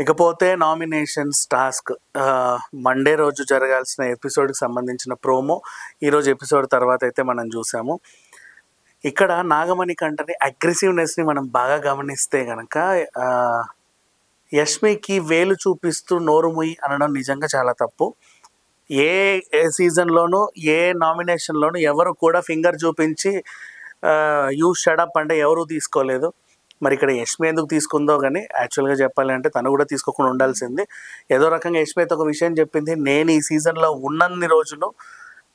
ఇకపోతే nominations task Monday రోజు జరగాల్సిన ఎపిసోడ్కి సంబంధించిన ప్రోమో ఈరోజు ఎపిసోడ్ తర్వాత అయితే మనం చూసాము. ఇక్కడ నాగమణి కంటని అగ్రెసివ్నెస్ని మనం బాగా గమనిస్తే కనుక యష్మికి వేలు చూపిస్తూ నోరు ముయ్యి అనడం నిజంగా చాలా తప్పు. ఏ సీజన్లోనూ ఏ నామినేషన్లోనూ ఎవరు కూడా ఫింగర్ చూపించి యూ షడప్ అంటే ఎవరూ తీసుకోలేదు. మరి ఇక్కడ యష్మి ఎందుకు తీసుకుందో కానీ యాక్చువల్గా చెప్పాలంటే తను కూడా తీసుకోకుండా ఉండాల్సింది. ఏదో రకంగా యష్మి అయితే ఒక విషయం చెప్పింది, నేను ఈ సీజన్లో ఉన్నన్ని రోజులు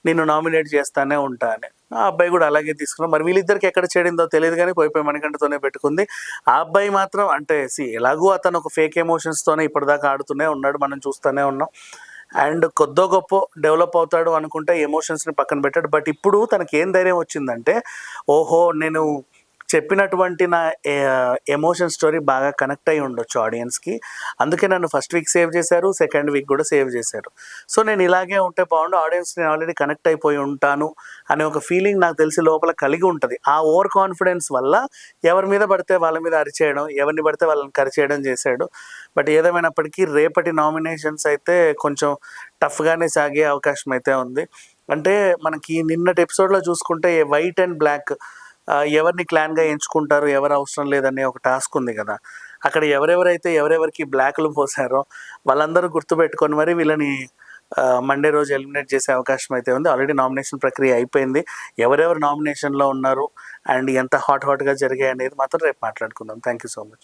నిన్ను నామినేట్ చేస్తానే ఉంటా అని. ఆ అబ్బాయి కూడా అలాగే తీసుకున్నాం. మరి వీళ్ళిద్దరికి ఎక్కడ చెడిందో తెలియదు కానీ పోయిపోయి మణికంఠతోనే పెట్టుకుంది. ఆ అబ్బాయి మాత్రం అంటే ఎలాగూ అతను ఒక ఫేక్ ఎమోషన్స్తోనే ఇప్పటిదాకా ఆడుతూనే ఉన్నాడు, మనం చూస్తూనే ఉన్నాం. అండ్ కొద్దో గొప్ప డెవలప్ అవుతాడు అనుకుంటే ఎమోషన్స్ని పక్కన పెట్టాడు. బట్ ఇప్పుడు తనకి ఏం ధైర్యం వచ్చిందంటే, ఓహో నేను చెప్పినటువంటి నా ఎమోషన్ స్టోరీ బాగా కనెక్ట్ అయ్యి ఉండొచ్చు ఆడియన్స్కి, అందుకే నన్ను ఫస్ట్ వీక్ సేవ్ చేశారు, సెకండ్ వీక్ కూడా సేవ్ చేశారు. సో నేను ఇలాగే ఉంటే బాగుండు, ఆడియన్స్ నేను ఆల్రెడీ కనెక్ట్ అయిపోయి ఉంటాను అనే ఒక ఫీలింగ్ నాకు తెలిసి లోపల కలిగి ఉంటుంది. ఆ ఓవర్ కాన్ఫిడెన్స్ వల్ల ఎవరి మీద పడితే వాళ్ళ మీద అరిచేయడం, ఎవరిని పడితే వాళ్ళని కరిచేయడం చేశాడు. బట్ ఏదేమైనప్పటికీ రేపటి నామినేషన్స్ అయితే కొంచెం టఫ్గానే సాగే అవకాశం అయితే ఉంది. అంటే మనకి నిన్నటి ఎపిసోడ్లో చూసుకుంటే వైట్ అండ్ బ్లాక్ ఎవరిని క్లాన్గా ఎంచుకుంటారు, ఎవరు అవసరం లేదనే ఒక టాస్క్ ఉంది కదా. అక్కడ ఎవరెవరైతే ఎవరెవరికి బ్లాక్లు పోసారో వాళ్ళందరూ గుర్తుపెట్టుకొని మరి వీళ్ళని మండే రోజు ఎలిమినేట్ చేసే అవకాశం అయితే ఉంది. ఆల్రెడీ నామినేషన్ ప్రక్రియ అయిపోయింది. ఎవరెవరు నామినేషన్లో ఉన్నారు అండ్ ఎంత హాట్గా జరిగాయి అనేది మాత్రం రేపు మాట్లాడుకుందాం. Thank you so much.